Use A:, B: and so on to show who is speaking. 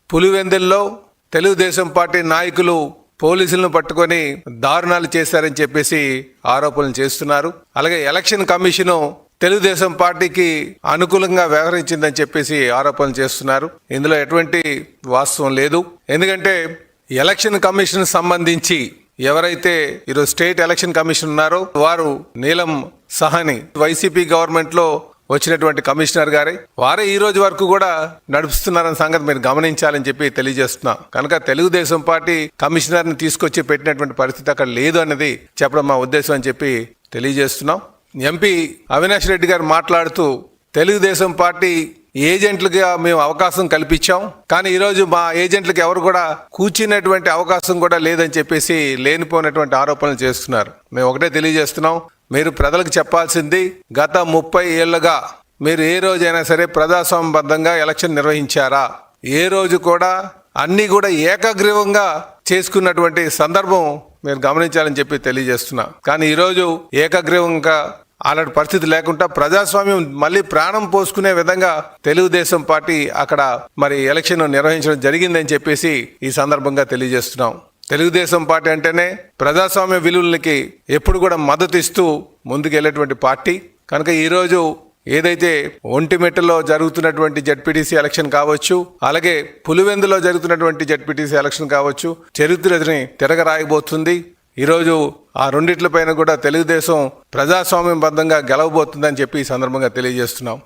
A: పులివెందుల్లో తెలుగుదేశం పార్టీ నాయకులు పోలీసులను పట్టుకొని దారుణాలు చేశారని చెప్పేసి ఆరోపణలు చేస్తున్నారు. అలాగే ఎలక్షన్ కమిషను తెలుగుదేశం పార్టీకి అనుకూలంగా వ్యవహరించిందని చెప్పేసి ఆరోపణలు చేస్తున్నారు. ఇందులో ఎటువంటి వాస్తవం లేదు. ఎందుకంటే ఎలక్షన్ కమిషన్ సంబంధించి ఎవరైతే ఈరోజు స్టేట్ ఎలక్షన్ కమిషన్ ఉన్నారో వారు నీలం సహాని వైసీపీ గవర్నమెంట్ లో వచ్చినటువంటి కమిషనర్ గారే, వారే ఈ రోజు వరకు కూడా నడుపుతున్నారన్న సంగతి మీరు గమనించాలని చెప్పి తెలియజేస్తున్నా. కనుక తెలుగుదేశం పార్టీ కమిషనర్ ని తీసుకొచ్చి పెట్టినటువంటి పరిస్థితి అక్కడ లేదు అన్నది చెప్పడం మా ఉద్దేశం అని చెప్పి తెలియజేస్తున్నాం. ఎంపీ అవినాష్ రెడ్డి గారు మాట్లాడుతూ తెలుగుదేశం పార్టీ ఏజెంట్లుగా మేము అవకాశం కల్పించాం, కానీ ఈరోజు మా ఏజెంట్లకు ఎవరు కూడా కూర్చునేటువంటి అవకాశం కూడా లేదని చెప్పేసి లేనిపోయినటువంటి ఆరోపణలు చేస్తున్నారు. మేము ఒకటే తెలియజేస్తున్నాం, మీరు ప్రజలకు చెప్పాల్సింది గత 30 ఏళ్లుగా మీరు ఏ రోజైనా సరే ప్రజాస్వామ్యబద్ధంగా ఎలక్షన్ నిర్వహించారా? ఏ రోజు కూడా అన్ని కూడా ఏకగ్రీవంగా చేసుకున్నటువంటి సందర్భం మీరు గమనించాలని చెప్పి తెలియజేస్తున్నా. కానీ ఈరోజు ఏకగ్రీవంగా అలాంటి పరిస్థితి లేకుండా ప్రజాస్వామ్యం మళ్ళీ ప్రాణం పోసుకునే విధంగా తెలుగుదేశం పార్టీ అక్కడ మరి ఎలక్షన్ నిర్వహించడం జరిగిందని చెప్పేసి ఈ సందర్భంగా తెలియజేస్తున్నాం. తెలుగుదేశం పార్టీ అంటేనే ప్రజాస్వామ్య విలువలకి ఎప్పుడు కూడా మద్దతు ఇస్తూ ముందుకెళ్లేటువంటి పార్టీ. కనుక ఈరోజు ఏదైతే ఒంటిమిట్టలో జరుగుతున్నటువంటి జడ్పీటీసీ ఎలక్షన్ కావచ్చు, అలాగే పులివెందులో జరుగుతున్నటువంటి జడ్పీటీసీ ఎలక్షన్ కావచ్చు, చరిత్రని తిరగరాయబోతుంది. ఈరోజు ఆ రెండిట్లపైన కూడా తెలుగుదేశం ప్రజాస్వామ్యబద్ధంగా గెలవబోతుందని చెప్పి ఈ సందర్భంగా తెలియజేస్తున్నాం.